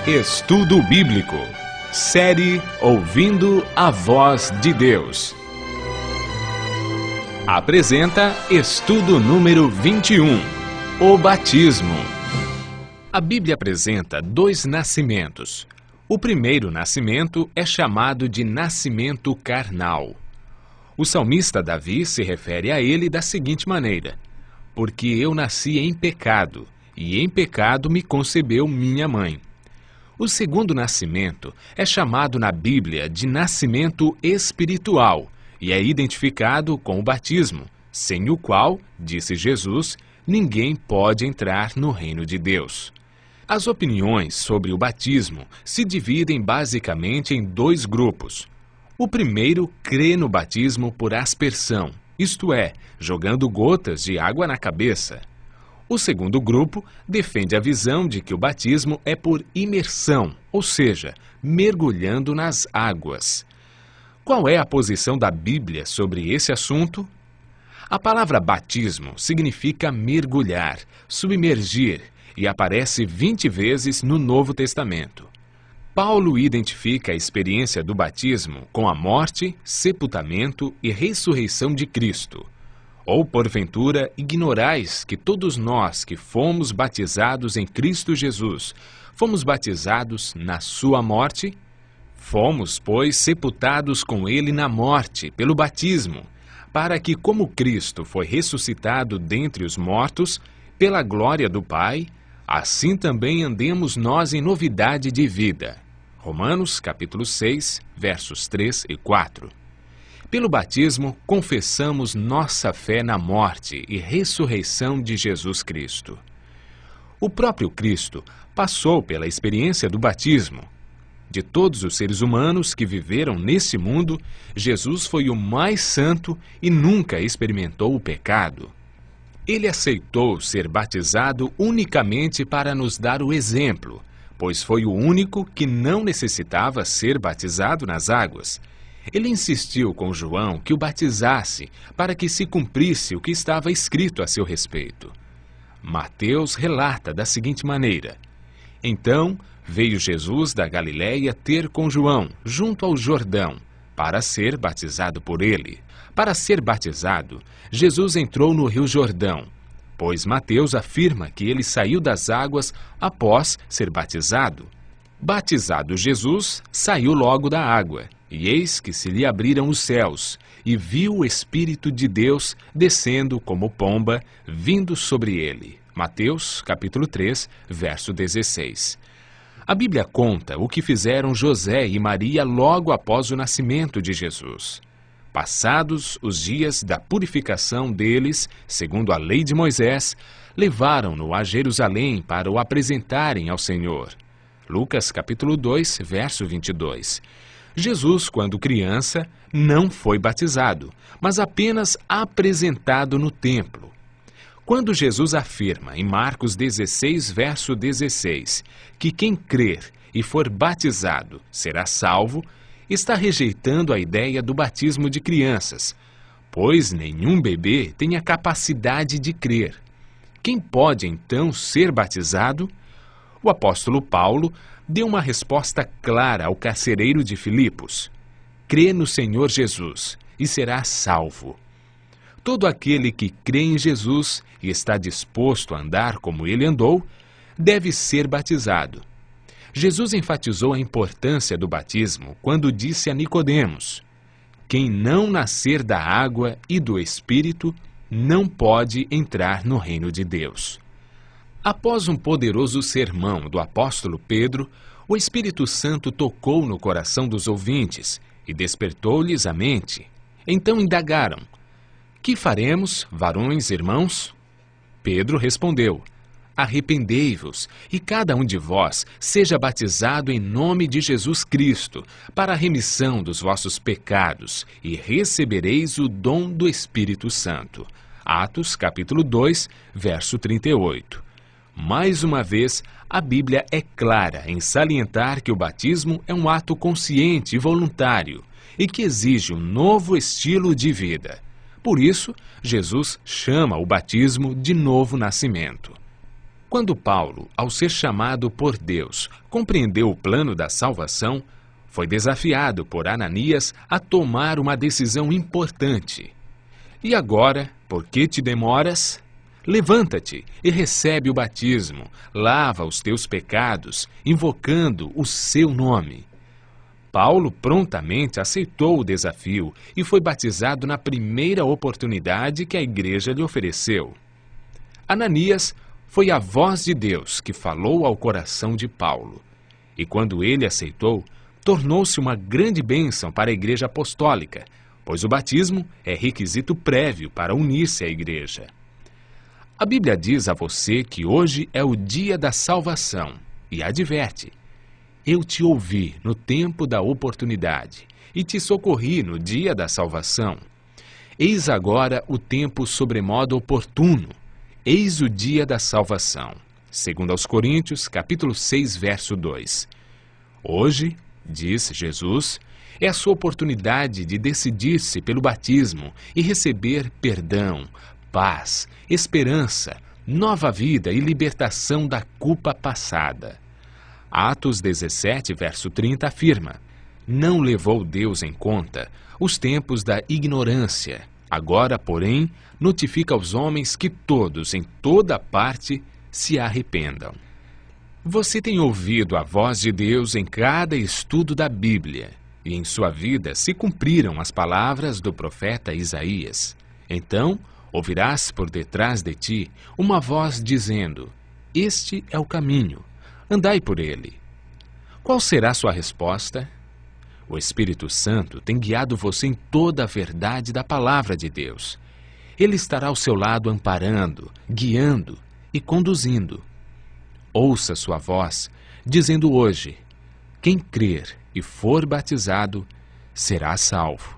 Estudo Bíblico. Série Ouvindo a Voz de Deus. Apresenta estudo número 21. O batismo. A Bíblia apresenta dois nascimentos. O primeiro nascimento é chamado de nascimento carnal. O salmista Davi se refere a ele da seguinte maneira: porque eu nasci em pecado, e em pecado me concebeu minha mãe. O segundo nascimento é chamado na Bíblia de nascimento espiritual e é identificado com o batismo, sem o qual, disse Jesus, ninguém pode entrar no reino de Deus. As opiniões sobre o batismo se dividem basicamente em dois grupos. O primeiro crê no batismo por aspersão, isto é, jogando gotas de água na cabeça. O segundo grupo defende a visão de que o batismo é por imersão, ou seja, mergulhando nas águas. Qual é a posição da Bíblia sobre esse assunto? A palavra batismo significa mergulhar, submergir, e aparece 20 vezes no Novo Testamento. Paulo identifica a experiência do batismo com a morte, sepultamento e ressurreição de Cristo. Ou, porventura, ignorais que todos nós que fomos batizados em Cristo Jesus, fomos batizados na sua morte? Fomos, pois, sepultados com ele na morte, pelo batismo, para que, como Cristo foi ressuscitado dentre os mortos, pela glória do Pai, assim também andemos nós em novidade de vida. Romanos, capítulo 6, versos 3 e 4. Pelo batismo, confessamos nossa fé na morte e ressurreição de Jesus Cristo. O próprio Cristo passou pela experiência do batismo. De todos os seres humanos que viveram nesse mundo, Jesus foi o mais santo e nunca experimentou o pecado. Ele aceitou ser batizado unicamente para nos dar o exemplo, pois foi o único que não necessitava ser batizado nas águas. Ele insistiu com João que o batizasse para que se cumprisse o que estava escrito a seu respeito. Mateus relata da seguinte maneira: então veio Jesus da Galiléia ter com João, junto ao Jordão, para ser batizado por ele. Para ser batizado, Jesus entrou no Rio Jordão, pois Mateus afirma que ele saiu das águas após ser batizado. Batizado Jesus, saiu logo da água, e eis que se lhe abriram os céus, e viu o Espírito de Deus descendo como pomba, vindo sobre ele. Mateus, capítulo 3, verso 16. A Bíblia conta o que fizeram José e Maria logo após o nascimento de Jesus. Passados os dias da purificação deles, segundo a lei de Moisés, levaram-no a Jerusalém para o apresentarem ao Senhor. Lucas capítulo 2, verso 22. Jesus, quando criança, não foi batizado, mas apenas apresentado no templo. Quando Jesus afirma em Marcos 16, verso 16, que quem crer e for batizado será salvo, está rejeitando a ideia do batismo de crianças, pois nenhum bebê tem a capacidade de crer. Quem pode, então, ser batizado? O apóstolo Paulo deu uma resposta clara ao carcereiro de Filipos: crê no Senhor Jesus e serás salvo. Todo aquele que crê em Jesus e está disposto a andar como ele andou, deve ser batizado. Jesus enfatizou a importância do batismo quando disse a Nicodemos: quem não nascer da água e do Espírito não pode entrar no reino de Deus. Após um poderoso sermão do apóstolo Pedro, o Espírito Santo tocou no coração dos ouvintes e despertou-lhes a mente. Então indagaram: que faremos, varões, irmãos? Pedro respondeu: arrependei-vos, e cada um de vós seja batizado em nome de Jesus Cristo, para a remissão dos vossos pecados, e recebereis o dom do Espírito Santo. Atos, capítulo 2, verso 38. Mais uma vez, a Bíblia é clara em salientar que o batismo é um ato consciente e voluntário, e que exige um novo estilo de vida. Por isso, Jesus chama o batismo de novo nascimento. Quando Paulo, ao ser chamado por Deus, compreendeu o plano da salvação, foi desafiado por Ananias a tomar uma decisão importante. E agora, por que te demoras? Levanta-te e recebe o batismo, lava os teus pecados, invocando o seu nome. Paulo prontamente aceitou o desafio e foi batizado na primeira oportunidade que a igreja lhe ofereceu. Ananias foi a voz de Deus que falou ao coração de Paulo. E quando ele aceitou, tornou-se uma grande bênção para a igreja apostólica, pois o batismo é requisito prévio para unir-se à igreja. A Bíblia diz a você que hoje é o dia da salvação e adverte: eu te ouvi no tempo da oportunidade e te socorri no dia da salvação. Eis agora o tempo sobremodo oportuno, eis o dia da salvação. Segundo aos Coríntios, capítulo 6, verso 2. Hoje, diz Jesus, é a sua oportunidade de decidir-se pelo batismo e receber perdão, paz, esperança, nova vida e libertação da culpa passada. Atos 17, verso 30 afirma: não levou Deus em conta os tempos da ignorância. Agora, porém, notifica aos homens que todos, em toda parte, se arrependam. Você tem ouvido a voz de Deus em cada estudo da Bíblia, e em sua vida se cumpriram as palavras do profeta Isaías. Então, ouvirás por detrás de ti uma voz dizendo: este é o caminho, andai por ele. Qual será sua resposta? O Espírito Santo tem guiado você em toda a verdade da palavra de Deus. Ele estará ao seu lado amparando, guiando e conduzindo. Ouça sua voz, dizendo hoje: quem crer e for batizado, será salvo.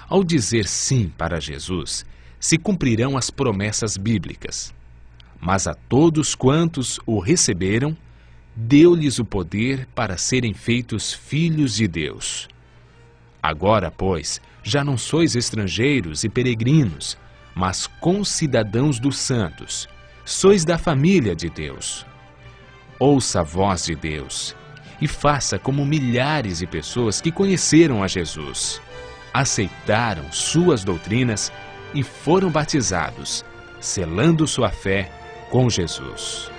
Ao dizer sim para Jesus, se cumprirão as promessas bíblicas. Mas a todos quantos o receberam, deu-lhes o poder para serem feitos filhos de Deus. Agora, pois, já não sois estrangeiros e peregrinos, mas concidadãos dos santos, sois da família de Deus. Ouça a voz de Deus e faça como milhares de pessoas que conheceram a Jesus, aceitaram suas doutrinas e foram batizados, selando sua fé com Jesus.